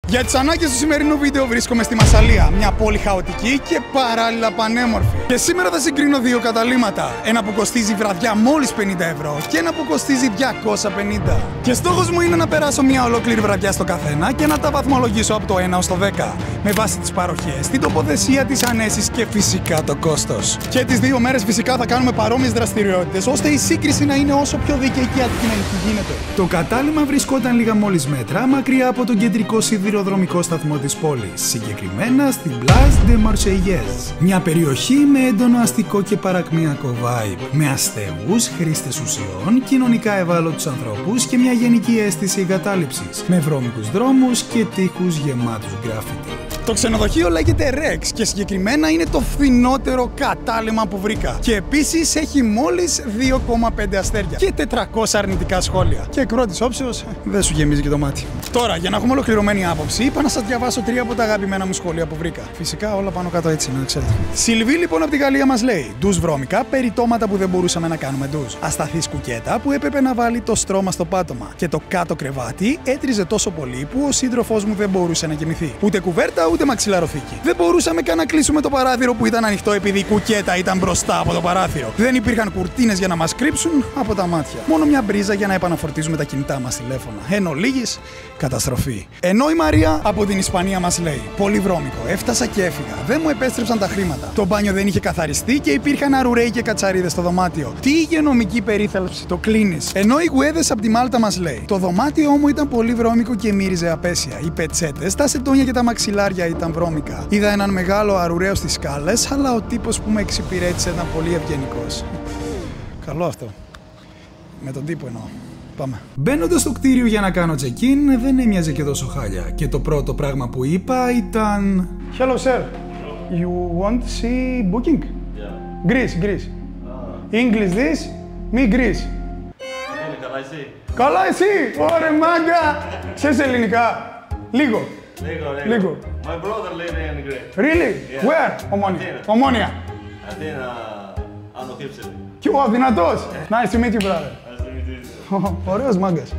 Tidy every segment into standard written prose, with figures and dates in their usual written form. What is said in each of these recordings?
Για τις ανάγκες του σημερινού βίντεο βρίσκομαι στη Μασσαλία, μια πόλη χαοτική και παράλληλα πανέμορφη. Και σήμερα θα συγκρίνω δύο καταλύματα. Ένα που κοστίζει βραδιά μόλις 50 ευρώ και ένα που κοστίζει 250. Και στόχος μου είναι να περάσω μια ολόκληρη βραδιά στο καθένα και να τα βαθμολογήσω από το 1 ως το 10. Με βάση τις παροχές, την τοποθεσία, τις ανέσεις και φυσικά το κόστος. Και τις δύο μέρες φυσικά θα κάνουμε παρόμοιες δραστηριότητες, ώστε η σύγκριση να είναι όσο πιο δίκαιη και αντικειμενική γίνεται. Το κατάλημα βρισκόταν λίγα μόλις μέτρα μακριά από τον κεντρικό σιδηροδρομικό σταθμό της πόλης, συγκεκριμένα στην Place de Marseillaise. Μια περιοχή με έντονο αστικό και παρακμιακό vibe, με αστέγους, χρήστες ουσιών, κοινωνικά ευάλωτους ανθρώπους και μια γενική αίσθηση εγκατάλειψης, με βρώμικους δρόμους και τοίχους γεμάτους γκράφιτι. Το ξενοδοχείο λέγεται Rex και συγκεκριμένα είναι το φθηνότερο κατάλημα που βρήκα. Και επίσης έχει μόλις 2,5 αστέρια και 400 αρνητικά σχόλια. Και εκ πρώτης όψεως δεν σου γεμίζει και το μάτι. Τώρα, για να έχουμε ολοκληρωμένη άποψη, είπα να σας διαβάσω 3 από τα αγαπημένα μου σχόλια που βρήκα. Φυσικά όλα πάνω κάτω έτσι, να ξέρετε. Σιλβί λοιπόν από τη Γαλλία μας λέει: ντους βρώμικα, περιτώματα που δεν μπορούσαμε να κάνουμε ντους. Ασταθής κουκέτα που έπρεπε να βάλει το στρώμα στο πάτωμα. Και το κάτω κρεβάτι έτριζε τόσο πολύ που ο σύντροφός μου δεν μπορούσε να κοιμηθεί. Ούτε κουβέρτα ούτε μαξιλαροθήκη. Δεν μπορούσαμε καν να κλείσουμε το παράθυρο που ήταν ανοιχτό επειδή η κουκέτα ήταν μπροστά από το παράθυρο. Δεν υπήρχαν κουρτίνες για να μας κρύψουν από τα μάτια. Μόνο μια μπρίζα για να επαναφορτίζουμε τα κινητά μας τηλέφωνα. Εν ολίγης, καταστροφή. Ενώ η Μαρία από την Ισπανία μας λέει: πολύ βρώμικο, έφτασα και έφυγα. Δεν μου επέστρεψαν τα χρήματα. Το μπάνιο δεν είχε καθαριστεί και υπήρχαν αρουραίοι και κατσαρίδες στο δωμάτιο. Τι υγειονομική περίθαλψη, το κλείνεις. Ενώ η Γουέδες από τη Μάλτα μας λέει: το δωμάτιό μου ήταν πολύ βρώμικο και μύριζε απέσια. Οι πετσέτες, τα σεντόνια και τα μαξιλάρια ήταν βρώμικα. Είδα έναν μεγάλο αρουραίο στις σκάλες, αλλά ο τύπος που με εξυπηρέτησε ήταν πολύ ευγενικός. Καλό αυτό. Με τον τύπο εννοώ. Πάμε. Μπαίνοντας στο κτίριο για να κάνω check-in, δεν έμοιαζε και τόσο χάλια. Και το πρώτο πράγμα που είπα ήταν: Hello sir, you want to see booking? Yeah. Greece. English this, me Greece. Καλά εσύ. Καλά εσύ, ωραία μάγκα. Ξέρεις ελληνικά? Λίγο. My brother live in Greece. Really? Yeah. Where? Ομόνια. Αθήνα, Άνω Κύψελη. Κι ο δυνατός. Nice to meet you, brother. Nice to meet you. Ωραίος μάγκας.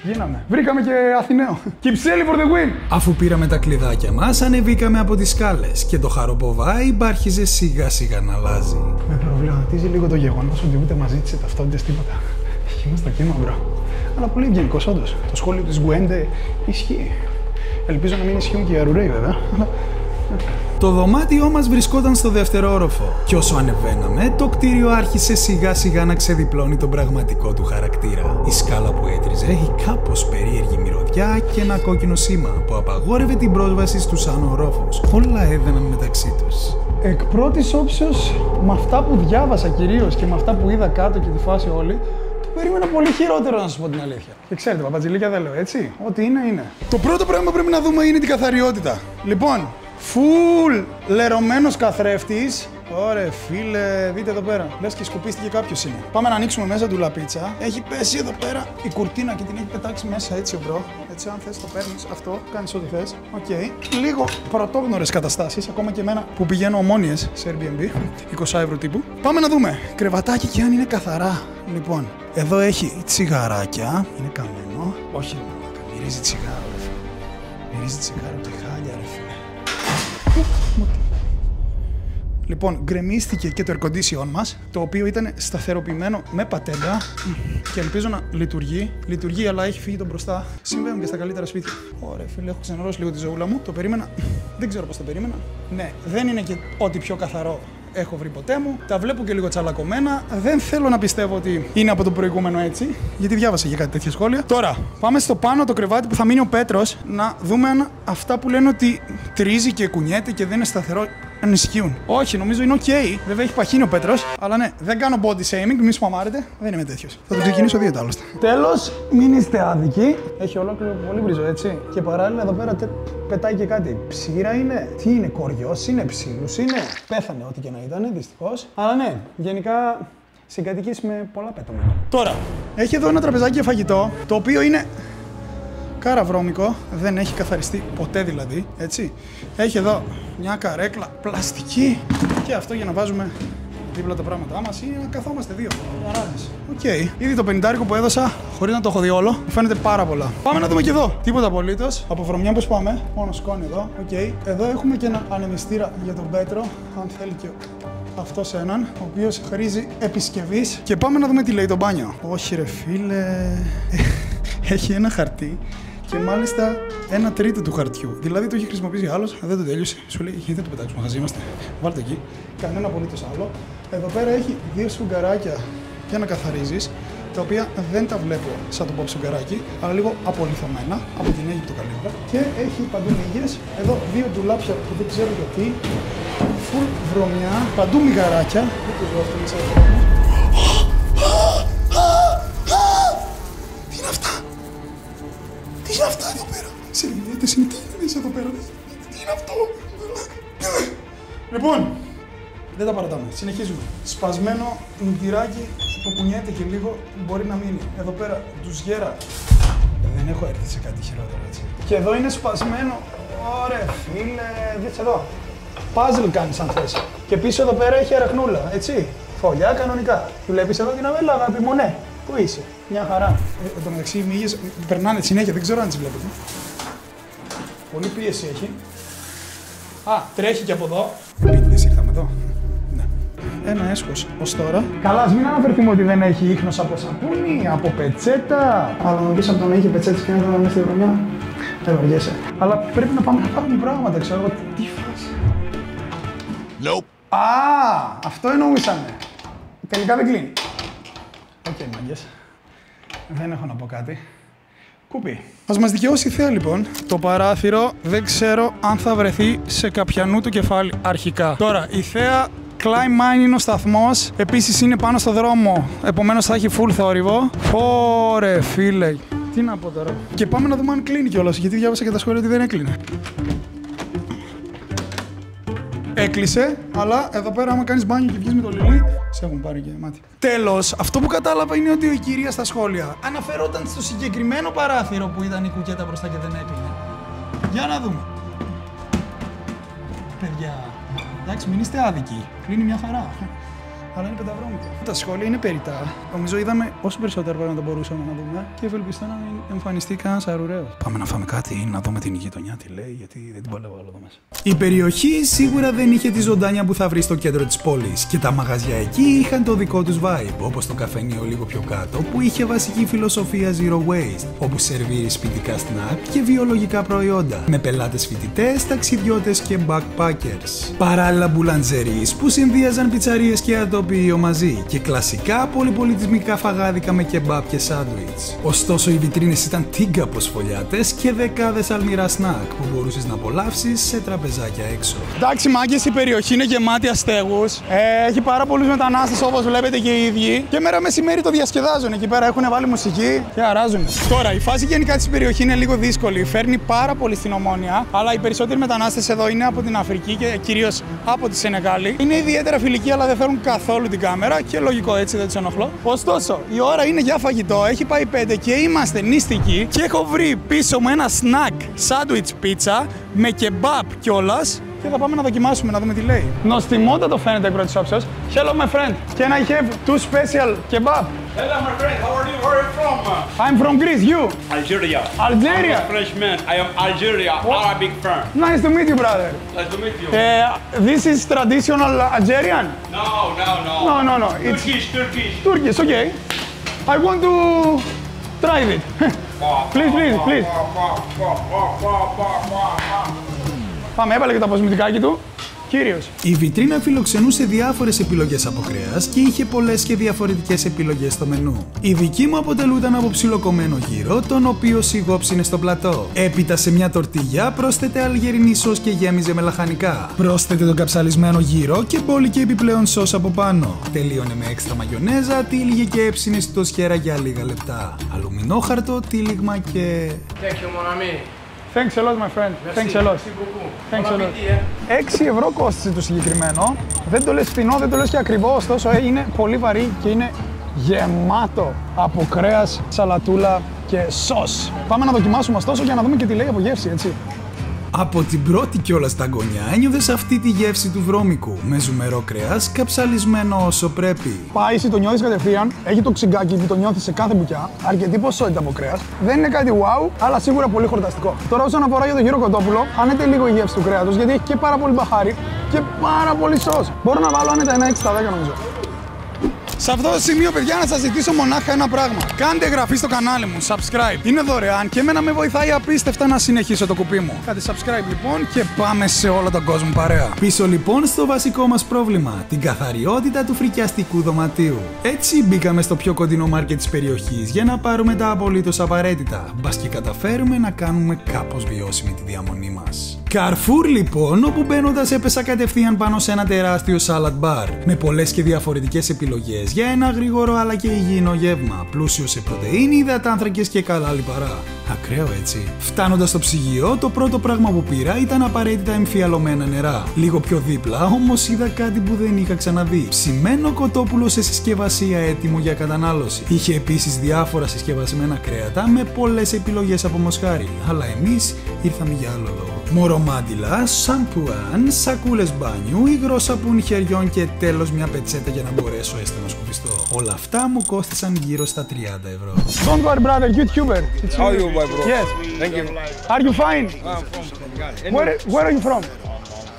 Γίναμε. Βρήκαμε και Αθηναίο. Κυψέλη for the win. Αφού πήραμε τα κλειδάκια μας, ανεβήκαμε από τις σκάλες και το χαροπό vibe άρχιζε σιγά σιγά να αλλάζει. Με προβληματίζει λίγο το γεγονός ότι ούτε μας ζήτησε ταυτότητες τίποτα. Είμαι στο κύμα, μπρο. Αλλά πολύ ευγενικός όντως. Το σχόλιο της Γουέντε ισχύει. Ελπίζω να μην ισχύουν και οι αρουραίοι βέβαια. Το δωμάτιό μας βρισκόταν στο δεύτερο όροφο και όσο ανεβαίναμε, το κτίριο άρχισε σιγά σιγά να ξεδιπλώνει τον πραγματικό του χαρακτήρα. Η σκάλα που έτριζε, η κάπως περίεργη μυρωδιά και ένα κόκκινο σήμα που απαγόρευε την πρόσβαση στους άνω ορόφους. Όλα έδαιναν μεταξύ τους. Εκ πρώτης όψεως, με αυτά που διάβασα κυρίως και με αυτά που είδα κάτω και τη φάση όλη, περίμενα πολύ χειρότερο, να σας πω την αλήθεια. Και ξέρετε, παπατζηλίκια δεν λέω, έτσι. Ό,τι είναι, είναι. Το πρώτο πράγμα που πρέπει να δούμε είναι την καθαριότητα. Λοιπόν, full λερωμένος καθρέφτης. Ωραία, φίλε, δείτε εδώ πέρα. Λες και σκουπίστηκε κάποιος είναι. Πάμε να ανοίξουμε μέσα του λαπίτσα. Έχει πέσει εδώ πέρα η κουρτίνα και την έχει πετάξει μέσα έτσι, μπρο. Έτσι, αν θες το παίρνεις αυτό, κάνεις ό,τι θες. Οκ. Λίγο πρωτόγνωρες καταστάσεις, ακόμα και εμένα που πηγαίνω ομόνιες σε Airbnb, 20 ευρώ τύπου. Πάμε να δούμε. Κρεβατάκι και αν είναι καθαρά. Λοιπόν, εδώ έχει τσιγαράκια. Είναι καμένο. Όχι, μυρίζει τσιγάρο, ρε φίλε. Μυρίζει τσιγάρο και χάλια, ρε φίλε. Λοιπόν, γκρεμίστηκε και το air condition μας, το οποίο ήταν σταθεροποιημένο με πατέντα και ελπίζω να λειτουργεί. Λειτουργεί, αλλά έχει φύγει το μπροστά. Συμβαίνουν και στα καλύτερα σπίτια. Ωραία, φίλε, έχω ξενερώσει λίγο τη ζωούλα μου. Το περίμενα. Δεν ξέρω πώς το περίμενα. Ναι, δεν είναι και ό,τι πιο καθαρό έχω βρει ποτέ μου. Τα βλέπω και λίγο τσαλακωμένα. Δεν θέλω να πιστεύω ότι είναι από το προηγούμενο έτσι, γιατί διάβασα για κάτι τέτοια σχόλια. Τώρα, πάμε στο πάνω το κρεβάτι που θα μείνει ο Πέτρος, να δούμε αν αυτά που λένε ότι τρίζει και κουνιέται και δεν είναι σταθερό, αν ισχύουν. Όχι, νομίζω είναι ok. Βέβαια έχει παχύνει ο Πέτρος. Αλλά ναι, δεν κάνω body shaming, μη σπαμάρετε. Δεν είμαι τέτοιος. Θα το ξεκινήσω δίαιτα άλλωστε. Τέλος, μην είστε άδικοι. Έχει ολόκληρο πολύ μπριζό, έτσι. Και παράλληλα εδώ πέρα πετάει και κάτι. Ψήρα είναι. Τι είναι, κοριός είναι, ψήλους είναι. Πέθανε ό,τι και να ήταν, δυστυχώς. Αλλά ναι, γενικά συγκατοικείς με πολλά πέτωματα. Τώρα, έχει εδώ ένα τραπεζάκι για φαγητό, το οποίο είναι κάρα βρώμικο, δεν έχει καθαριστεί ποτέ δηλαδή, έτσι. Έχει εδώ μια καρέκλα πλαστική και αυτό για να βάζουμε δίπλα τα πράγματά μας ή να καθόμαστε δύο. Αράδες. Οκ. Ήδη το 50 που έδωσα, χωρίς να το έχω δει όλο, μου φαίνεται πάρα πολλά. Πάμε να δούμε και εδώ. Τίποτα απολύτως. Από βρωμιά πώς πάμε. Μόνο σκόνη εδώ. Οκ. Εδώ έχουμε και ένα ανεμιστήρα για τον Πέτρο, αν θέλει και αυτός έναν, ο οποίος χρήζει επισκευής. Και πάμε να δούμε τι λέει το μπάνιο. Όχι ρε φίλε. Έχει ένα χαρτί. Και μάλιστα 1/3 του χαρτιού. Δηλαδή το έχει χρησιμοποιήσει άλλος, δεν το τέλειωσε. Σου λέει: δεν το πετάξουμε, χαζί είμαστε. Βάλτε εκεί. Κανένα απολύτως άλλο. Εδώ πέρα έχει 2 σφουγγαράκια για να καθαρίζεις, τα οποία δεν τα βλέπω σαν το pop σφουγγαράκι, αλλά λίγο απολυθωμένα από την Αίγυπτο καλύτερα. Και έχει παντού μύγες. Εδώ 2 ντουλάπια που δεν ξέρω γιατί. Φουλ βρωμιά, παντού μυγαράκια. Δεν το ζω αυτό μέσα εδώ. Τι είναι αυτά? Τι είναι αυτά εδώ πέρα? Σερβιέτες είναι, τι είναι μέσα εδώ πέρα? Τι είναι αυτό? Λοιπόν, δεν τα παρατάμε. Συνεχίζουμε. Σπασμένο νουτυράκι που κουνιέται και λίγο μπορεί να μείνει. Εδώ πέρα ντουζιέρα. Δεν έχω έρθει σε κάτι χειρότερο έτσι. Και εδώ είναι σπασμένο. Ωραία φίλε, δείτε εδώ. Puzzle κάνει αν θες. Και πίσω εδώ πέρα έχει αραχνούλα, έτσι. Φωλιά κανονικά. Βλέπεις εδώ την αβέλα, αγάπη μου, ναι. Πού είσαι? Μια χαρά. Εν τω μεταξύ οι μύγες περνάνε συνέχεια, δεν ξέρω αν τις βλέπετε. Πολύ πίεση έχει. Α, τρέχει και από εδώ. Επίτηδες ήρθαμε εδώ. Ναι. Ένα έσχος ως τώρα. Καλά, ας μην αναφερθούμε ότι δεν έχει ίχνος από σαπούνι, από πετσέτα. Αλλά να πεις από το να είχε πετσέτες και να ήταν μέσα στη βρωμιά. Δεν βαριέσαι. Αλλά πρέπει να πάμε να πάρουμε πράγματα, ξέρω εγώ. Τι φάση. Nope. Α, αυτό εννοούσαμε. Τελικά δεν κλείνει. Οκ, μάγκες. Δεν έχω να πω κάτι. Κουπί. Ας μας δικαιώσει η θέα λοιπόν. Το παράθυρο δεν ξέρω αν θα βρεθεί σε καπιανού του κεφάλι αρχικά. Τώρα, η θέα Climb Mine είναι ο σταθμός. Επίσης είναι πάνω στο δρόμο. Επομένως θα έχει full θόρυβο. Ωρε φίλε. Τι να πω τώρα. Και πάμε να δούμε αν κλείνει κιόλας. Γιατί διάβασα και τα σχόλια ότι δεν έκλεινε. Έκλεισε, αλλά εδώ πέρα άμα κάνεις μπάνιο και βγεις με το λιλί, σε έχουν πάρει και μάτι. Τέλος, αυτό που κατάλαβα είναι ότι η κυρία στα σχόλια αναφερόταν στο συγκεκριμένο παράθυρο που ήταν η κουκέτα μπροστά και δεν έκλεινε. Για να δούμε. Παιδιά, εντάξει, μην είστε άδικοι. Κλείνει μια χαρά. Αλλά είναι πενταβρώμικο. Τα σχόλια είναι περιττά. Νομίζω είδαμε όσο περισσότερο να το μπορούσαμε να δούμε και ευελπιστώ να μην εμφανιστεί κανένας αρουραίος. Πάμε να φάμε κάτι ή να δούμε την γειτονιά τι λέει, γιατί δεν την παλεύω άλλο εδώ μέσα. Η περιοχή σίγουρα δεν είχε τη ζωντάνια που θα βρει στο κέντρο της πόλης και τα μαγαζιά εκεί είχαν το δικό τους vibe, όπως το καφενείο λίγο πιο κάτω που είχε βασική φιλοσοφία zero waste, όπου σερβίρει σπιτικά σνακ και βιολογικά προϊόντα, με πελάτες φοιτητές, ταξιδιώτες και backpackers. Παράλληλα μπουλαντζερείς που συνδύαζαν πιτσαρίες και ατοπίο μαζί και κλασικά πολυπολιτισμικά φαγάδικα με κεμπάπ και σάντουιτς. Ωστόσο οι βιτρίνες ήταν τίγκα από σφολιάτες και δεκάδες αλμυρά σνακ που μπορούσες να απολαύσεις σε τραπεζάκια έξω. Εντάξει μάγκες, η περιοχή είναι γεμάτη αστέγους. Έχει πάρα πολλούς μετανάστες όπως βλέπετε και οι ίδιοι. Και μέρα μεσημέρι το διασκεδάζουν. Εκεί πέρα έχουν βάλει μουσική και αράζουν. Τώρα η φάση γενικά της περιοχή είναι λίγο δύσκολη. Φέρνει πάρα πολύ στην Ομόνια, αλλά οι περισσότεροι μετανάστες εδώ είναι από την Αφρική και κυρίως από τη Σενεγάλη. Είναι ιδιαίτερα φιλικοί, αλλά δεν θέλουν καθόλου την κάμερα και λογικό έτσι, δεν τους ενοχλώ. Ωστόσο, η ώρα είναι για φαγητό, έχει πάει 5 και είμαστε νηστικοί και έχω βρει πίσω μου ένα snack sandwich pizza με kebab κιόλας και θα πάμε να δοκιμάσουμε να δούμε τι λέει. Νοστιμότατο φαίνεται εκ πρώτης όψεως. Hello my friend, can I have 2 special kebab? Hello, my friend. How are you? Where are you from? I'm from Greece. You? Algeria. Algeria? I'm a French man. I am Algeria, Arabic fan. Nice to meet you, brother. Nice to meet you. This is traditional Algerian? No. It's Turkish, okay. I want to try it. Please. Πάμε, έβαλε και το αποσμητικάκι του. Κύριος. Η βιτρίνα φιλοξενούσε διάφορες επιλογές από κρέας και είχε πολλές και διαφορετικές επιλογές στο μενού. Η δική μου αποτελούταν από ψιλοκομμένο γύρο, τον οποίο σιγόψινε στο πλατό. Έπειτα σε μια τορτίγια πρόσθετε αλγερινή σως και γέμιζε με λαχανικά. Πρόσθετε τον καψαλισμένο γύρο και μπόλικε επιπλέον σως από πάνω. Τελείωνε με έξτρα μαγιονέζα, τύλιγε και έψινε στο σχέρα για λίγα λεπτά. Αλουμινόχαρτο, τύλιγμα και... Thanks a lot, my friend. Thanks a lot. Thanks a lot. 6 ευρώ κόστησε το συγκεκριμένο. Δεν το λες φθηνό, δεν το λες και ακριβό, ωστόσο είναι πολύ βαρύ και είναι γεμάτο από κρέας, σαλατούλα και σως. Πάμε να δοκιμάσουμε ωστόσο για να δούμε και τι λέει από γεύση, έτσι. Από την πρώτη κιόλας ταγκονιά ένιωθες αυτή τη γεύση του βρώμικου, με ζουμερό κρέας, καψαλισμένο όσο πρέπει. Πάիսι το νιώθεις κατευθείαν, έχει το ξυγκάκι που το νιώθεις σε κάθε μπουκιά, αρκετή ποσότητα από κρέας. Δεν είναι κάτι wow, αλλά σίγουρα πολύ χορταστικό. Τώρα όσον αφορά για το γύρο κοτόπουλο, άνετε λίγο η γεύση του κρέατος, γιατί έχει και πάρα πολύ μπαχάρι και πάρα πολύ σως. Μπορώ να βάλω άνετα ένα 6 στα 10 νομίζω. Σε αυτό το σημείο, παιδιά, να σας ζητήσω μονάχα ένα πράγμα. Κάντε εγγραφή στο κανάλι μου, subscribe. Είναι δωρεάν και εμένα με βοηθάει απίστευτα να συνεχίσω το κουπί μου. Κάντε subscribe λοιπόν και πάμε σε όλο τον κόσμο παρέα. Πίσω λοιπόν στο βασικό μας πρόβλημα, την καθαριότητα του φρικιαστικού δωματίου. Έτσι μπήκαμε στο πιο κοντινό μάρκετ της περιοχής για να πάρουμε τα απολύτως απαραίτητα. Μπας και καταφέρουμε να κάνουμε κάπως βιώσιμη τη διαμονή μας. Carrefour λοιπόν, όπου μπαίνοντας έπεσα κατευθείαν πάνω σε ένα τεράστιο salad bar με πολλές και διαφορετικές επιλογές για ένα γρήγορο αλλά και υγιεινό γεύμα, πλούσιο σε πρωτεΐνη, υδατάνθρακες και καλά λιπαρά. Ακραίο έτσι. Φτάνοντας στο ψυγείο, το πρώτο πράγμα που πήρα ήταν απαραίτητα εμφιαλωμένα νερά. Λίγο πιο δίπλα όμως είδα κάτι που δεν είχα ξαναδεί. Ψημένο κοτόπουλο σε συσκευασία έτοιμο για κατανάλωση. Είχε επίσης διάφορα συσκευασμένα κρέατα με πολλές επιλογές από μοσχάρι. Αλλά εμείς ήρθαμε για άλλο λόγο. Μορομάντιλα, σαμπουάν, σακούλες μπάνιου, υγρό σαπούνι χεριών και τέλος μια πετσέτα για να μπορέσω έστω να σκουπιστώ. Όλα αυτά μου κόστησαν γύρω στα 30 ευρώ. Don't worry, brother, YouTuber. How are you, my bro? Yes. Thank you. Are you fine? I'm from Senegal. Where are you from?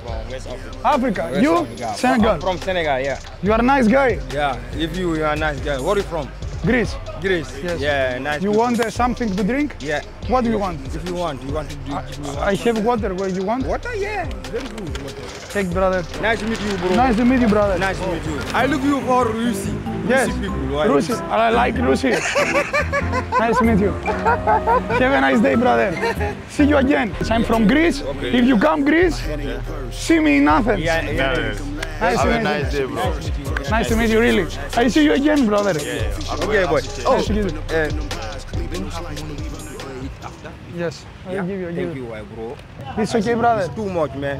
From West Africa. Africa. West You? Africa. Senegal. I'm from Senegal, yeah. You are a nice guy. Yeah, if you are a nice guy. Where are you from? Greece. Greece. Yes. Yeah, nice. You people. want something to drink? Yeah. What do you want? If you want to give me I have water. Where you want? water. Yeah, very good. Water. Take, brother. Nice to meet you, bro. Nice to meet you, brother. Nice to meet you. I look you for Rusi. Yes. Rusi people. Why Rusi. I like Rusi. Nice to meet you. Have a nice day, brother. See you again. I'm from Greece. Okay. If you come Greece, see me in Athens. Yeah. Nice to meet you. day, bro. Nice to meet you, really. I see you again, brother. Okay, boy. Oh, Nice to meet you. Yes, I will give you. Thank you, my bro. It's okay, brother. Too much, man.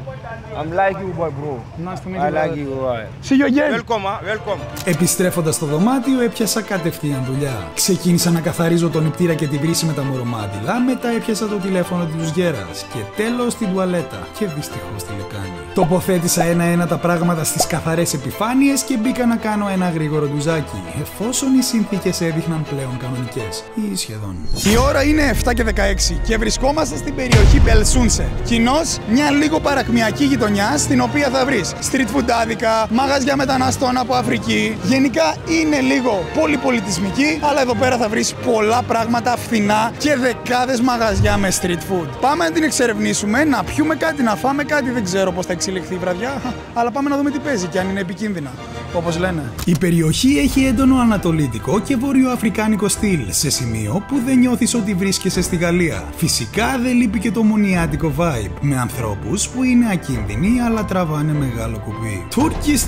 I'm like you, boy, bro. Nice to meet you, I like brother. you. See you again. Welcome, welcome. Επιστρέφοντας στο δωμάτιο, έπιασα κατευθείαν δουλειά. Ξεκίνησα να καθαρίζω τον νηπτήρα και τη βρύση με τα μορομάντιλα, μετά έπιασα το τηλέφωνο του γέρας και τέλος την τουαλέτα και δυστυχώς τη λεκάνη. Τοποθέτησα ένα-ένα τα πράγματα στις καθαρές επιφάνειες και μπήκα να κάνω ένα γρήγορο ντουζάκι, εφόσον οι συνθήκες έδειχναν πλέον κανονικές ή σχεδόν. Η ώρα είναι 7 και 16 και βρισκόμαστε στην περιοχή Μπελσούνσε. Κοινώς μια λίγο παρακμιακή γειτονιά στην οποία θα βρεις street food-άδικα, μαγαζιά μεταναστών από Αφρική. Γενικά είναι λίγο πολυπολιτισμική, αλλά εδώ πέρα θα βρεις πολλά πράγματα φθηνά και δεκάδες μαγαζιά με street food. Πάμε να την εξερευνήσουμε, να πιούμε κάτι, να φάμε κάτι, δεν ξέρω πώς θα εξελιχθεί η βραδιά, αλλά πάμε να δούμε τι παίζει και αν είναι επικίνδυνα, όπως λένε. Η περιοχή έχει έντονο ανατολίτικο και βορειοαφρικάνικο στυλ, σε σημείο που δεν νιώθεις ότι βρίσκεσαι στη Γαλλία. Φυσικά δεν λείπει και το μονιάτικο vibe, με ανθρώπους που είναι ακίνδυνοι αλλά τραβάνε μεγάλο κουμπί.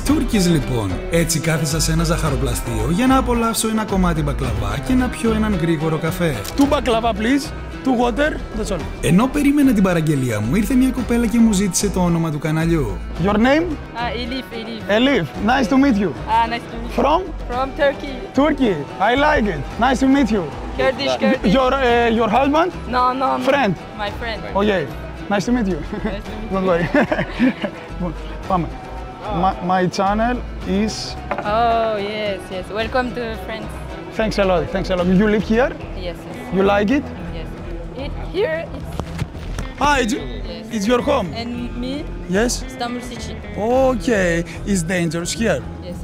Τούρκις λοιπόν. Έτσι κάθισα σε ένα ζαχαροπλαστείο για να απολαύσω ένα κομμάτι μπακλαβά και να πιω έναν γρήγορο καφέ. Two baklava, please. Two water. That's all. Ενώ περίμενα την παραγγελία μου, ήρθε μια κοπέλα και μου ζήτησε το όνομα του καναλιού. Your name? Elif. Elif. Nice to meet you. Nice to meet you. From? From Turkey. Turkey. I like it. Nice to meet you. Kurdish. Your husband? No. Friend. My friend. Okay. Nice to meet you. Nice to meet Don't worry. Πάμε. My channel is... Oh, yes. Welcome to France. Thanks a lot. You live here? Yes. You like it? Yes. Here, It's your home? and me, Yes? Istanbul City. Okay. It's dangerous here. Yes.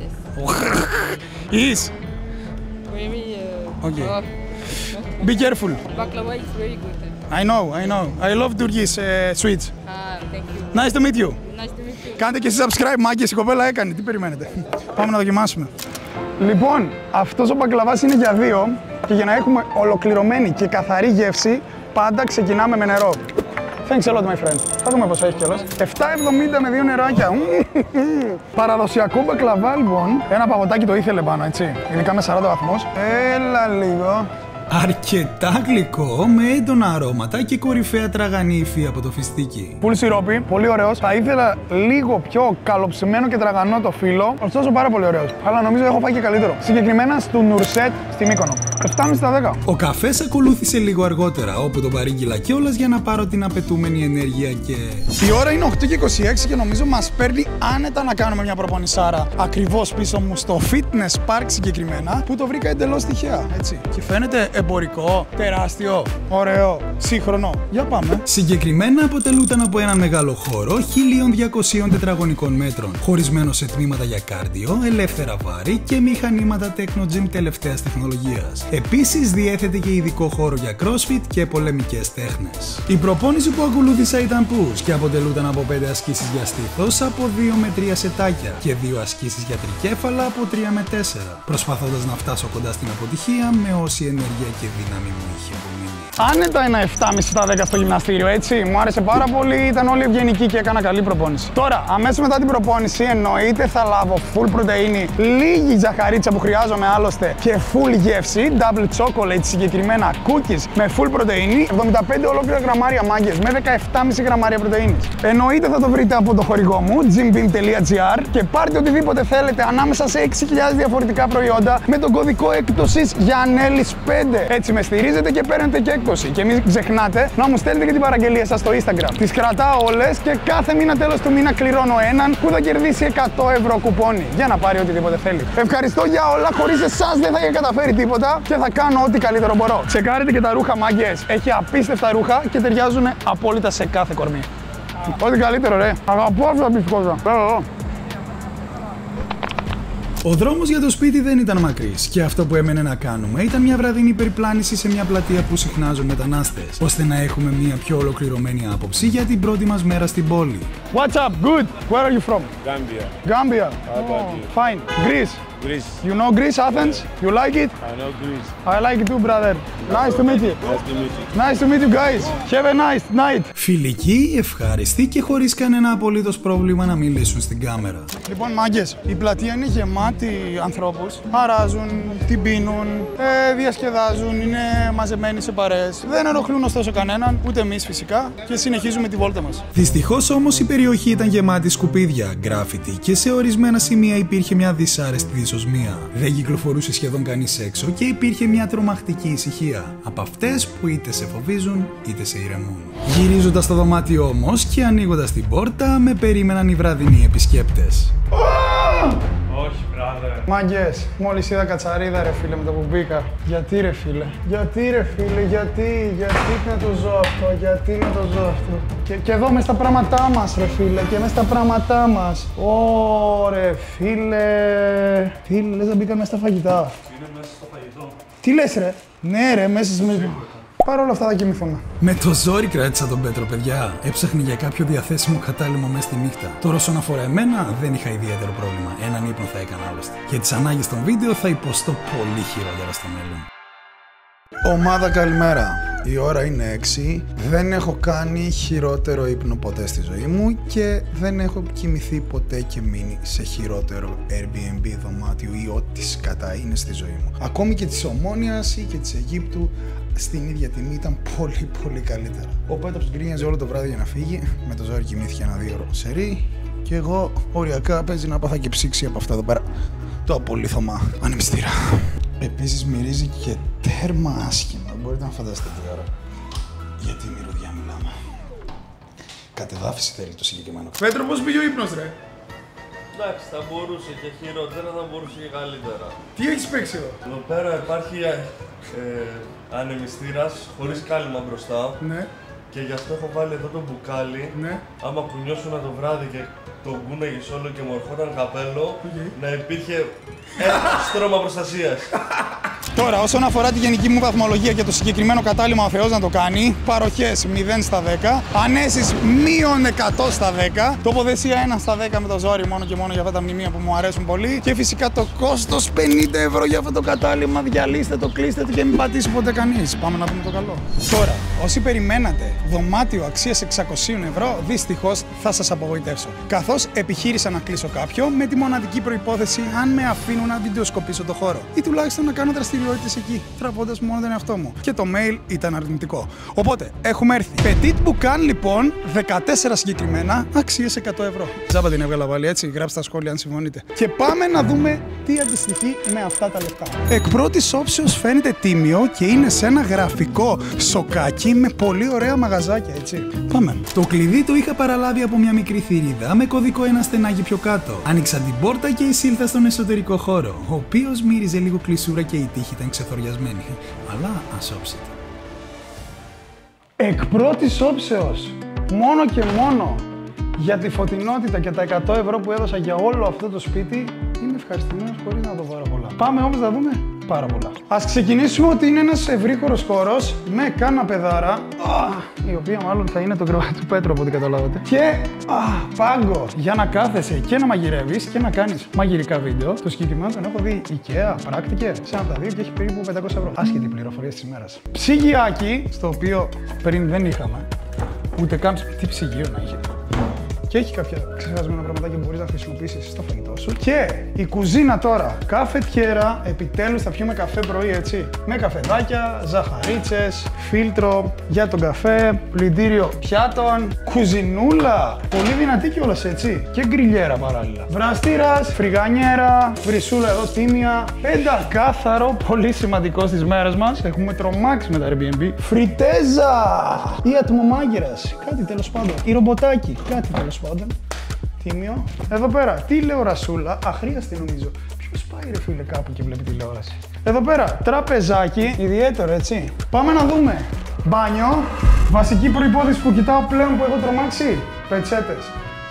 Is. Very, Okay. oh, Be careful. baklava is very good. I know. I love Turkish sweets. Thank you. Nice to meet you. Nice to meet you. Κάντε και εσείς subscribe, μάγκες, η κοπέλα έκανε. Τι περιμένετε? Πάμε να δοκιμάσουμε. Λοιπόν, αυτός ο μπακλαβάς είναι για δύο και για να έχουμε ολοκληρωμένη και καθαρή γεύση, πάντα ξεκινάμε με νερό. Thanks a lot, my friend. Θα δούμε πόσο έχει κιόλας. 7,70 με 2 νεράκια. Παραδοσιακό μπακλαβά, λοιπόν. Ένα παγωτάκι το ήθελε πάνω, έτσι. Ειδικά με 40 βαθμούς. Έλα λίγο. Αρκετά γλυκό, με έντονα αρώματα και κορυφαία τραγανή υφή από το φιστίκι. Full σιρόπι, πολύ ωραίος. Θα ήθελα λίγο πιο καλοψημένο και τραγανό το φύλλο, ωστόσο πάρα πολύ ωραίος. Αλλά νομίζω έχω φάει και καλύτερο. Συγκεκριμένα στο Νουρσέτ στη Μύκονο. 7,5 στα 10. Ο καφές ακολούθησε λίγο αργότερα, όπου τον παρήγγειλα κιόλας για να πάρω την απαιτούμενη ενέργεια και... Η ώρα είναι 8:26 και νομίζω μας παίρνει άνετα να κάνουμε μια προπονησάρα ακριβώς πίσω μου στο fitness park συγκεκριμένα, που το βρήκα εντελώς τυχαία, έτσι. Και φαίνεται εμπορικό, τεράστιο, ωραίο, σύγχρονο. Για πάμε. Συγκεκριμένα αποτελούταν από έναν μεγάλο χώρο 1.200 τετραγωνικών μέτρων, χωρισμένο σε τμήματα για κάρντιο, ελεύθερα βάρη και μηχανήματα Techno Gym τελευταίας τεχνολογίας. Επίσης διέθετε και ειδικό χώρο για CrossFit και πολεμικές τέχνες. Η προπόνηση που ακολούθησα ήταν push και αποτελούταν από 5 ασκήσεις για στήθος από 2 με 3 σετάκια και 2 ασκήσεις για τρικέφαλα από 3 με 4, προσπαθώντας να φτάσω κοντά στην αποτυχία με όση ενέργεια και δύναμη μου είχε απομείνει. Άνετα ένα 7,5 στα 10 στο γυμναστήριο, έτσι. Μου άρεσε πάρα πολύ, ήταν όλοι ευγενικοί και έκανα καλή προπόνηση. Τώρα, αμέσως μετά την προπόνηση, εννοείται θα λάβω full πρωτεΐνη, λίγη ζαχαρίτσα που χρειάζομαι άλλωστε και full γεύση, double chocolate συγκεκριμένα cookies με full πρωτεΐνη, 75 ολόκληρα γραμμάρια μάγκες με 17,5 γραμμάρια πρωτεΐνης. Εννοείται θα το βρείτε από το χορηγό μου, gymbeam.gr, και πάρτε οτιδήποτε θέλετε ανάμεσα σε 6.000 διαφορετικά προϊόντα με τον κωδικό έκπτωσης Γιαννέλης 5. Έτσι με στηρίζετε και παίρνετε και έκπτωση. Και μην ξεχνάτε να μου στέλνετε και την παραγγελία σας στο Instagram. Τις κρατάω όλες και κάθε μήνα τέλος του μήνα κληρώνω έναν που θα κερδίσει 100 ευρώ κουπόνι για να πάρει οτιδήποτε θέλει. Ευχαριστώ για όλα. Χωρίς εσάς δεν θα είχα καταφέρει τίποτα και θα κάνω ό,τι καλύτερο μπορώ. Τσεκάρετε και τα ρούχα, μάγκες. Έχει απίστευτα ρούχα και ταιριάζουν απόλυτα σε κάθε κορμί. Ό,τι καλύτερο, ρε. Αγαπώ αυτά τα μπισκότα. Ο δρόμος για το σπίτι δεν ήταν μακρύς και αυτό που έμενε να κάνουμε ήταν μια βραδινή περιπλάνηση σε μια πλατεία που συχνάζουν μετανάστες, ώστε να έχουμε μια πιο ολοκληρωμένη άποψη για την πρώτη μας μέρα στην πόλη. What's up? Good. Where are you from? Gambia. Gambia. How about you? Fine. Greece. Greece. You know Greece, Athens? You like it? I know Greece. I like it too, brother. Nice to meet you. Nice to meet you. Nice to meet you guys. Have a nice night. Φιλικοί, ευχάριστοι και χωρίς κανένα απολύτως πρόβλημα να μιλήσουν στην κάμερα. Λοιπόν, μάγκες, η πλατεία είναι γεμάτη ανθρώπους. Αράζουν, την πίνουν, διασκεδάζουν, είναι μαζεμένοι σε παρέες. Δεν ενοχλούν ωστόσο κανέναν, ούτε εμείς φυσικά, και συνεχίζουμε τη βόλτα μας. Δυστυχώς όμως η περιοχή ήταν γεμάτη σκουπίδια, γκράφιτι και σε ορισμένα σημεία υπήρχε μια δυσάρεστη δυσοσμία. Δεν κυκλοφορούσε σχεδόν κανείς έξω και υπήρχε μια τρομακτική ησυχία. Από αυτές που είτε σε φοβίζουν είτε σε ηρεμούν. Γυρίζοντας στο δωμάτιο όμως και ανοίγοντας την πόρτα, με περίμεναν οι βραδινοί επισκέπτες. Όχι, brother. Μάγκες, μόλις είδα κατσαρίδα ρε φίλε με το που μπήκα. Γιατί ρε φίλε, γιατί να το ζω αυτό, Και εδώ μες στα πράγματά μας ρε φίλε, και μες στα πράγματά μας. Ωρε φίλε, λες να μπήκα μέσα στα φαγητά. Είναι μέσα στο φαγητό. Τι λες ρε, ναι ρε, μέσα σε... Παρ' όλα αυτά θα κοιμηθούμε. Με το ζόρι κράτησα τον Πέτρο, παιδιά. Έψαχνε για κάποιο διαθέσιμο κατάλημο μέσα στη νύχτα. Τώρα, όσον αφορά εμένα, δεν είχα ιδιαίτερο πρόβλημα. Έναν ύπνο θα έκανα άλλωστε. Για τις ανάγκες των βίντεο θα υποστώ πολύ χειρότερα στο μέλλον. Ομάδα, καλημέρα. Η ώρα είναι 6. Δεν έχω κάνει χειρότερο ύπνο ποτέ στη ζωή μου και δεν έχω κοιμηθεί ποτέ και μείνει σε χειρότερο Airbnb δωμάτιο ή ό,τι σκατά είναι στη ζωή μου. Ακόμη και της Ομόνοιας ή και της Αιγύπτου στην ίδια τιμή ήταν πολύ καλύτερα. Ο Πέτρος γκρίνιαζε όλο το βράδυ για να φύγει. Με το ζόρι κοιμήθηκε ένα 2 ώρο σερί. Και εγώ οριακά παίζει να πάθα και ψήξη από αυτά εδώ πέρα. Το απολύθωμα ανεμιστήρα. Επίσης μυρίζει και τέρμα άσχημα. Μπορείτε να φανταστείτε τι ώρα. Γιατί μυρωδιά μιλάμε. Κατεδάφιση θέλει το συγκεκριμένο. Πέτρο, πώς πήγε ο ύπνος ρε? Εντάξει, θα μπορούσε και χειρότερα, θα μπορούσε και καλύτερα. Τι έχεις παίξει εδώ? Εδώ πέρα υπάρχει ανεμιστήρας χωρίς κάλυμα μπροστά. Ναι. Και γι' αυτό έχω βάλει εδώ το μπουκάλι. Ναι. Άμα κουνιώσουν το βράδυ και το γκούναγες όλο και μου ερχόταν καπέλο, να υπήρχε στρώμα προστασίας. Τώρα, όσον αφορά τη γενική μου βαθμολογία και το συγκεκριμένο κατάλημα ο Θεός να το κάνει, παροχές 0 στα 10, ανέσεις μείον 100 στα 10, τοποθεσία 1 στα 10 με το ζόρι μόνο και μόνο για αυτά τα μνημεία που μου αρέσουν πολύ και φυσικά το κόστος 50 ευρώ για αυτό το κατάλημα. Διαλύστε το, κλείστε το και μην πατήσει ποτέ κανείς. Πάμε να δούμε το καλό. Τώρα, όσοι περιμένατε δωμάτιο αξίας 600 ευρώ, δυστυχώς θα σας απογοητεύσω. Καθώς επιχείρησα να κλείσω κάποιο με τη μοναδική προϋπόθεση αν με αφήνουν να βιντεοσκοπήσω το χώρο ή τουλάχιστον να κάνω δραστηριότητα προτεραιότητες εκεί, τραβώντας μόνο τον εαυτό μου. Και το mail ήταν αρνητικό. Οπότε έχουμε έρθει. Petit Boucan λοιπόν, 14 συγκεκριμένα, αξίες 100 ευρώ. Τζάμπα την έβγαλα πάλι έτσι, γράψτε στα σχόλια αν συμφωνείτε. Και πάμε να δούμε τι αντιστοιχεί με αυτά τα λεφτά. Εκ πρώτης όψεως φαίνεται τίμιο και είναι σε ένα γραφικό σοκάκι με πολύ ωραία μαγαζάκια, έτσι. Πάμε. Το κλειδί το είχα παραλάβει από μια μικρή θηρίδα με κωδικό ένα στενάκι πιο κάτω. Άνοιξα την πόρτα και εισήλθα στον εσωτερικό χώρο, ο οποίος μύριζε λίγο κλεισούρα και η τύχη ήταν ξεθοριασμένη, αλλά ασόψητη. Εκ πρώτης όψεως, μόνο και μόνο για τη φωτεινότητα και τα 100 ευρώ που έδωσα για όλο αυτό το σπίτι, είμαι ευχαριστημένος χωρίς να δω πάρα πολλά. Πάμε όμως να δούμε πάρα πολλά. Ας ξεκινήσουμε ότι είναι ένας ευρύχωρος χώρος με καναπεδάρα, η οποία μάλλον θα είναι το κρεβάτι του Πέτρου από ό,τι καταλάβατε. Και πάγκο για να κάθεσαι και να μαγειρεύεις και να κάνεις μαγειρικά βίντεο. Το συγκεκριμένο τον έχω δει IKEA, πράκτηκε σε ένα από τα δύο και έχει περίπου 500 ευρώ. Άσχετη πληροφορία της ημέρας. Ψυγιάκι, στο οποίο πριν δεν είχαμε, ούτε καν τι ψυγείο να είχε. Και έχει κάποια ξεχασμένα πραγματάκια που μπορείς να χρησιμοποιήσεις στο φαγητό σου. Και η κουζίνα τώρα, καφετιέρα, επιτέλους θα πιούμε καφέ πρωί, έτσι. Με καφεδάκια, ζαχαρίτσες, φίλτρο για τον καφέ, πλυντήριο πιάτων, κουζινούλα. Πολύ δυνατή κιόλας, έτσι. Και γκριλιέρα παράλληλα. Βραστήρας, φρυγανιέρα, βρυσούλα εδώ τίμια. Πεντακάθαρο, πολύ σημαντικό στις μέρες μας. Έχουμε τρομάξει με τα Airbnb. Φριτέζα! Ή ατμομάγειρας. Κάτι τέλος πάντων. Ή ρομποτάκι. Κάτι τέλος πάντων. Τίμιο. Εδώ πέρα, τηλεορασούλα. Αχρίαστη νομίζω. Ποιος πάει ρε φίλε κάπου και βλέπει τηλεόραση. Εδώ πέρα, τραπεζάκι. Ιδιαίτερο, έτσι. Πάμε να δούμε. Μπάνιο. Βασική προϋπόθεση που κοιτάω πλέον που έχω τρομάξει. Πετσέτες.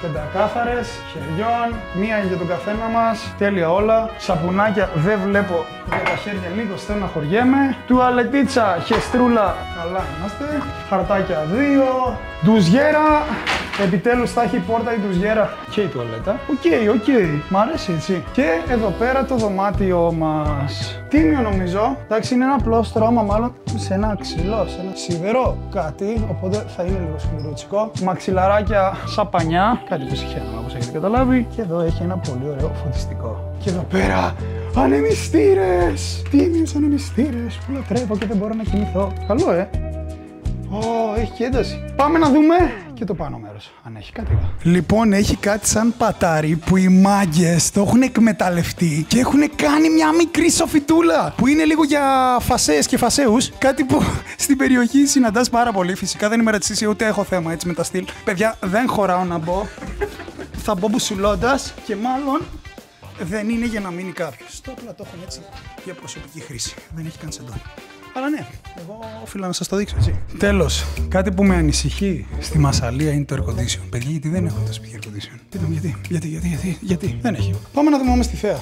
Πεντακάθαρες, χεριών, μία για τον καθένα μας, τέλεια όλα. Σαπουνάκια δεν βλέπω για τα χέρια, λίγο στεναχωριέμαι. Τουαλετίτσα, χεστρούλα, καλά είμαστε. Χαρτάκια 2, ντουζιέρα. Επιτέλους θα έχει η πόρτα η ντουζιέρα και η τουαλέτα. Οκ. Μ' αρέσει έτσι. Και εδώ πέρα το δωμάτιό μας. Τίμιο νομίζω. Εντάξει, είναι ένα απλό στρώμα, μάλλον σε ένα ξυλό, σε ένα σιδερό κάτι. Οπότε θα είναι λίγο σκληρούτσικο. Μαξιλαράκια σαπανιά. Κάτι που συχαίνω όπως έχετε καταλάβει. Και εδώ έχει ένα πολύ ωραίο φωτιστικό. Και εδώ πέρα ανεμιστήρες. Τίμιους ανεμιστήρες που λατρεύω και δεν μπορώ να κοιμηθώ. Καλό, έχει και ένταση. Πάμε να δούμε και το πάνω μέρος, αν έχει κάτι εδώ. Λοιπόν, έχει κάτι σαν πατάρι που οι μάγκες το έχουν εκμεταλλευτεί και έχουν κάνει μια μικρή σοφιτούλα που είναι λίγο για φασέες και φασέους. Κάτι που στην περιοχή συναντάς πάρα πολύ. Φυσικά δεν είμαι ρατσιστής, ούτε έχω θέμα έτσι με τα στυλ. Παιδιά, δεν χωράω να μπω. Θα μπω μπουσουλώντας και μάλλον δεν είναι για να μείνει κάποιος. Το απλά το έχουν έτσι για προσωπική χρήση. Δεν έχει καν σεντόνι. Αλλά ναι, εγώ οφείλω να σας το δείξω, έτσι. Τέλος, κάτι που με ανησυχεί στη Μασσαλία είναι το air condition. Παιδιά, γιατί δεν έχω το σπίτι air condition. Πείτε μου γιατί δεν έχει. Πάμε να δούμε όμως τη θέα.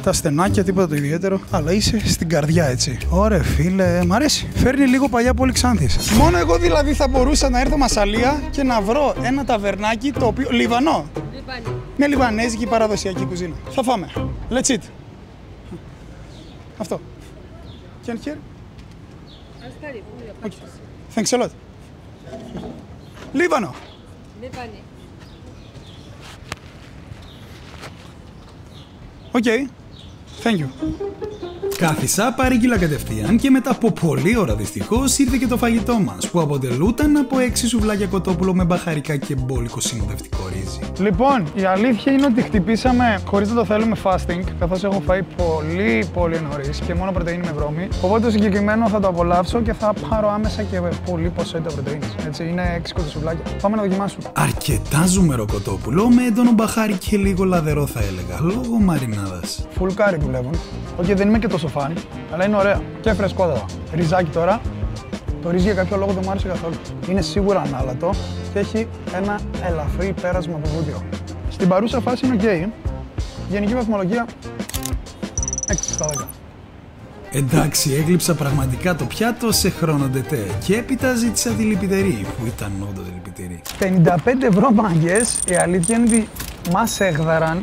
Τα στενάκια, τίποτα το ιδιαίτερο, αλλά είσαι στην καρδιά, έτσι. Ωραία, φίλε, μ' αρέσει. Φέρνει λίγο παλιά πόλη Ξάνθης. Μόνο εγώ δηλαδή θα μπορούσα να έρθω Μασσαλία και να βρω ένα ταβερνάκι το οποίο. Λιβανό. Με λιβανέζικη παραδοσιακή κουζίνα. Θα φάμε. Let's eat. Αυτό. Can here? Okay. Thanks a lot. Λίβανο. Okay. Thank you. Κάθισα, παρήγγειλα κατευθείαν και μετά από πολλή ώρα δυστυχώς ήρθε και το φαγητό μας που αποτελούταν από 6 σουβλάκια κοτόπουλο με μπαχαρικά και μπόλικο συνοδευτικό ρύζι. Λοιπόν, η αλήθεια είναι ότι χτυπήσαμε χωρίς να το θέλουμε fasting, καθώς έχω φάει πολύ νωρίς και μόνο πρωτεΐνη με βρώμη. Οπότε το συγκεκριμένο θα το απολαύσω και θα πάρω άμεσα και πολύ ποσότητα πρωτεΐνης. Έτσι, είναι 6 κοτοσουβλάκια. Πάμε να δοκιμάσουμε. Αρκετά ζουμερό κοτόπουλο με έντονο μπαχάρι και λίγο λαδερό θα έλεγα, λόγω μαρινάδας. Φουλκάρι δουλεύουν. Όχι, δεν είμαι και τόσο φαν, αλλά είναι ωραία και φρεσκότατα. Ριζάκι τώρα. Το ρύζι για κάποιο λόγο δεν μου άρεσε καθόλου. Είναι σίγουρα ανάλατο και έχει ένα ελαφρύ πέρασμα από βούτυρο. Στην παρούσα φάση είναι ok. Γενική βαθμολογία 6 στα 10. Εντάξει, έγλειψα πραγματικά το πιάτο σε χρόνο ντετέ και έπειτα ζήτησα τη λιπητερή, που ήταν όντως λιπητερή. 55 ευρώ μάγκες, η αλήθεια είναι ότι μας έγδαραν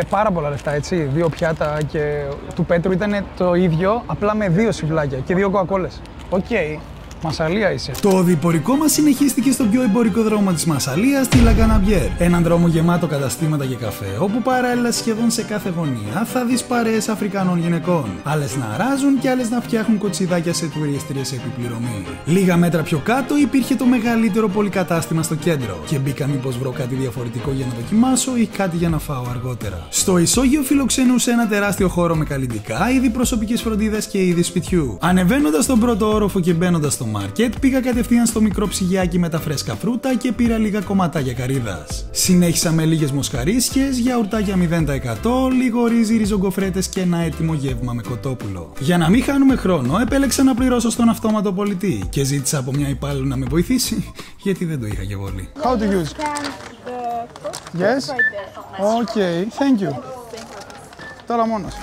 πάρα πολλά λεφτά, έτσι. 2 πιάτα και του Πέτρου ήταν το ίδιο, απλά με 2 σουβλάκια και 2 κοκακόλες. Οκ, Μασσαλία είσαι. Το οδηπορικό μας συνεχίστηκε στο πιο εμπορικό δρόμο της Μασσαλίας, τη Λαγκαναμπιέρ. Έναν δρόμο γεμάτο καταστήματα και καφέ, όπου παράλληλα σχεδόν σε κάθε γωνία θα δεις παρέες Αφρικανών γυναικών. Άλλες να αράζουν και άλλες να φτιάχνουν κοτσιδάκια σε τουρίστριες επιπληρωμή. Λίγα μέτρα πιο κάτω υπήρχε το μεγαλύτερο πολυκατάστημα στο κέντρο. Και μπήκα μήπως βρω κάτι διαφορετικό για να δοκιμάσω ή κάτι για να φάω αργότερα. Στο ισόγειο φιλοξενούσε ένα τεράστιο χώρο με καλλιτικά, είδη προσωπικής φροντίδας και είδη σπιτιού. Ανεβαίνοντας στον πρώτο όροφο και μπαίνοντας στο μάρκετ, πήγα κατευθείαν στο μικρό ψυγιάκι με τα φρέσκα φρούτα και πήρα λίγα κομματάκια καρύδας. Συνέχισα με λίγες μοσχαρίσιες, γιαουρτάκια 0%, λίγο ρύζι, ριζογκοφρέτες και ένα έτοιμο γεύμα με κοτόπουλο. Για να μην χάνουμε χρόνο, επέλεξα να πληρώσω στον αυτόματο πολιτή και ζήτησα από μια υπάλληλο να με βοηθήσει, γιατί δεν το είχα και πολύ. How to use? Yes? Okay, thank you. Τώρα μόνος.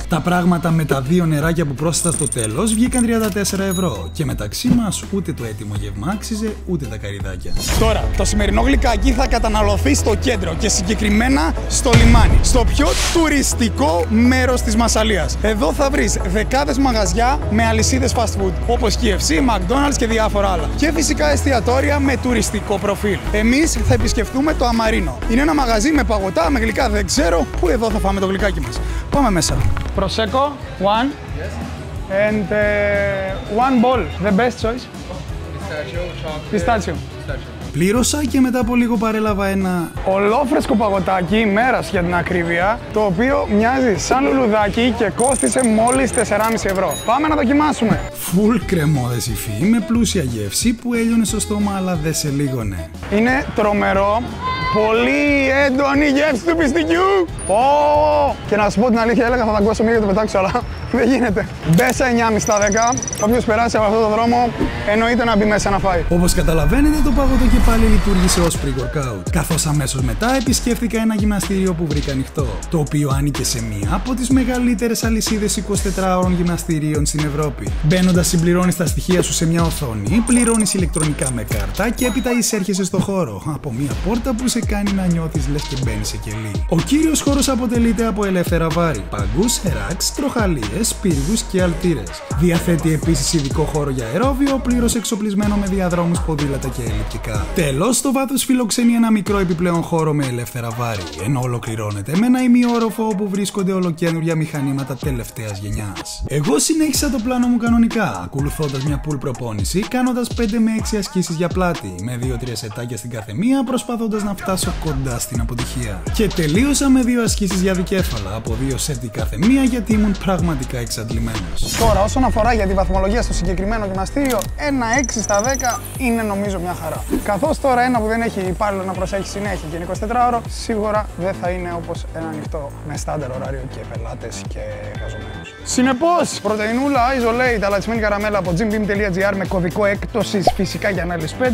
Τα πράγματα με τα δύο νεράκια που πρόσθετα στο τέλος βγήκαν 34 ευρώ και μεταξύ μας ούτε το έτοιμο γεύμα άξιζε ούτε τα καρυδάκια. Τώρα, το σημερινό γλυκάκι θα καταναλωθεί στο κέντρο και συγκεκριμένα στο λιμάνι, στο πιο τουριστικό μέρος της Μασσαλίας. Εδώ θα βρεις δεκάδες μαγαζιά με αλυσίδες fast food, όπως KFC, McDonald's και διάφορα άλλα. Και φυσικά εστιατόρια με τουριστικό προφίλ. Εμείς θα επισκεφτούμε το Αμαρίνο. Είναι ένα μαγαζί με παγωτά, με γλυκά, δεν ξέρω πού εδώ θα φάμε το γλυκάκι μας. Πάμε μέσα. Prosecco, one. Yes. And one ball, the best choice. Pistachio. Πλήρωσα και μετά από λίγο παρέλαβα ένα ολόφρεσκο παγωτάκι μέρας για την ακρίβεια, το οποίο μοιάζει σαν λουλουδάκι και κόστισε μόλις 4,5 ευρώ. Πάμε να δοκιμάσουμε. Φουλ κρεμόδες υφή με πλούσια γεύση που έλειωνε στο στόμα αλλά δεν σε λίγωνε. Είναι τρομερό. Πολύ έντονη γεύση του πιστικιού. Και να σου πω την αλήθεια, έλεγα θα δαγκώσω μία για το πετάξω, αλλά δεν γίνεται. Μπέσα 9,5 στα 10. Όποιος περάσει από αυτό το δρόμο, εννοείται να μπει μέσα να φάει. Όπως καταλαβαίνετε, το παγωτό και πάλι λειτουργήσε ως pre-workout. Καθώς αμέσως μετά επισκέφθηκα ένα γυμναστήριο που βρήκα ανοιχτό, το οποίο άνοιγε σε μία από τις μεγαλύτερες αλυσίδες 24ωρων γυμναστηρίων στην Ευρώπη. Μπαίνοντας, συμπληρώνεις τα στοιχεία σου σε μια οθόνη, πληρώνεις ηλεκτρονικά με κάρτα και έπειτα εισέρχεσαι στο χώρο από μια πόρτα που σε κάνει να νιώθεις λες και μπαίνεις σε κελί. Ο κύριος χώρος αποτελείται από ελεύθερα βάρη, πάγκους, ραξ, τροχαλίες, πύργους και αλτήρες. Διαθέτει επίσης ειδικό χώρο για αερόβιο, πλήρως εξοπλισμένο με διαδρόμους, ποδήλατα και ελλειπτικά. Τέλος, στο βάθος φιλοξενεί ένα μικρό επιπλέον χώρο με ελεύθερα βάρη, ενώ ολοκληρώνεται με ένα ημιόροφο όπου βρίσκονται ολοκαίνουργια μηχανήματα τελευταίας γενιάς. Εγώ συνέχισα το πλάνο μου κανονικά, ακολουθώντας μια pull προπόνηση, κάνοντας 5 με 6 ασκήσεις για πλάτη, με 2-3 σετάκια στην κάθε μία, προσπαθώντας να φτάσω κοντά στην αποτυχία. Και τελείωσα με 2 ασκήσεις για δικέφαλα, από 2 σετ η κάθε μία, γιατί ήμουν πραγματικά εξαντλημένος. Τώρα, όσον αφορά για τη βαθμολογία στο συγκεκριμένο γυμναστήριο, ένα 6 στα 10 είναι νομίζω μια χαρά. Καθώς τώρα ένα που δεν έχει υπάλληλο να προσέχει συνέχεια και είναι 24ωρο, σίγουρα δεν θα είναι όπως ένα ανοιχτό με στάνταρ ωράριο και πελάτες και εργαζομένους. Συνεπώς, πρωτεϊνούλα, isolate, αλατσμένη καραμέλα από gymbeam.gr με κωδικό έκπτωσης φυσικά για ανάλυση 5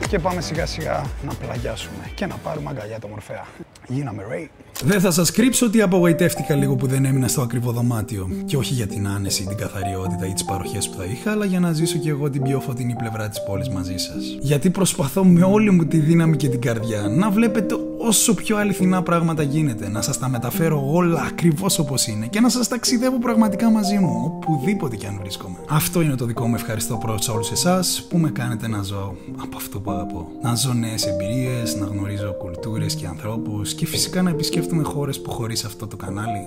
και πάμε σιγά σιγά να πλαγιάσουμε και να πάρουμε αγκαλιά το Μορφέα. Γίναμε Ray. Δεν θα σας κρύψω ότι απογοητεύτηκα λίγο που δεν έμεινα στο ακριβό δωμάτιο. Και όχι για την άνεση, την καθαριότητα ή τις παροχές που θα είχα, αλλά για να ζήσω κι εγώ την πιο φωτεινή πλευρά της πόλης μαζί σας. Γιατί προσπαθώ με όλη μου τη δύναμη και την καρδιά να βλέπετε όσο πιο αληθινά πράγματα γίνεται, να σας τα μεταφέρω όλα ακριβώς όπως είναι και να σας ταξιδεύω πραγματικά μαζί μου, οπουδήποτε κι αν βρίσκομαι. Αυτό είναι το δικό μου ευχαριστώ προς όλους εσάς που με κάνετε να ζω από αυτό που αγαπώ. Να ζω νέες εμπειρίες, να γνωρίζω κουλτούρες και ανθρώπους και φυσικά να επισκέφτομαι χώρες που χωρίς αυτό το κανάλι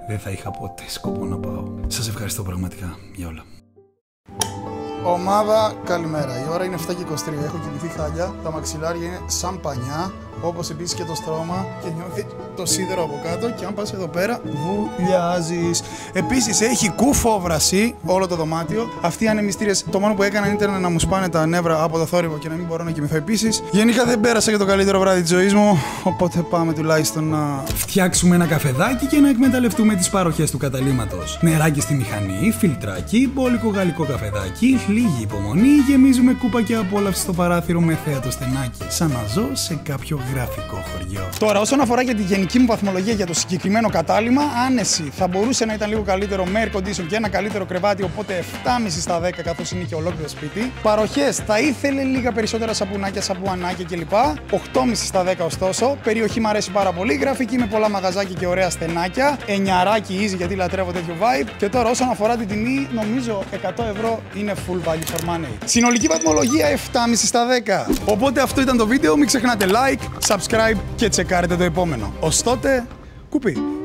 δεν θα είχα ποτέ σκοπό να πάω. Σας ευχαριστώ πραγματικά για όλα. Ομάδα, καλημέρα. Η ώρα είναι 7:23. Έχω κοιμηθεί χάλια. Τα μαξιλάρια είναι σαν πανιά. Όπως επίσης και το στρώμα και νιώθει το σίδερο από κάτω και αν πας εδώ πέρα βουλιάζεις. Επίσης έχει κουφόβραση όλο το δωμάτιο. Αυτοί οι ανεμιστήρες το μόνο που έκαναν ήταν να μου σπάνε τα νεύρα από το θόρυβο και να μην μπορώ να κοιμηθώ επίσης. Γενικά δεν πέρασα για το καλύτερο βράδυ της ζωής μου, οπότε πάμε τουλάχιστον να φτιάξουμε ένα καφεδάκι και να εκμεταλλευτούμε τις παροχές του καταλύματος. Νεράκι στη μηχανή, φιλτράκι, μπόλικο γαλλικό καφεδάκι, λίγη υπομονή, γεμίζουμε κούπα και απόλαυση στο παράθυρο με θέατο στενάκι. Σαν να ζω σε κάποιο γραφικό χωριό. Τώρα, όσον αφορά για τη γενική μου βαθμολογία για το συγκεκριμένο κατάλημα, άνεση θα μπορούσε να ήταν λίγο καλύτερο με air condition και ένα καλύτερο κρεβάτι, οπότε 7,5 στα 10 καθώς είναι και ολόκληρο σπίτι. Παροχές θα ήθελε λίγα περισσότερα σαπουνάκια, σαμπουανάκια κλπ. 8,5 στα 10 ωστόσο. Περιοχή μου αρέσει πάρα πολύ. Γραφική με πολλά μαγαζάκια και ωραία στενάκια. 9ράκι easy γιατί λατρεύω τέτοιο vibe. Και τώρα, όσον αφορά την τιμή, νομίζω 100 ευρώ είναι full value for money. Συνολική βαθμολογία 7,5 στα 10. Οπότε αυτό ήταν το βίντεο. Μην ξεχνάτε like, subscribe και τσεκάρετε το επόμενο. Ως τότε, κουπί.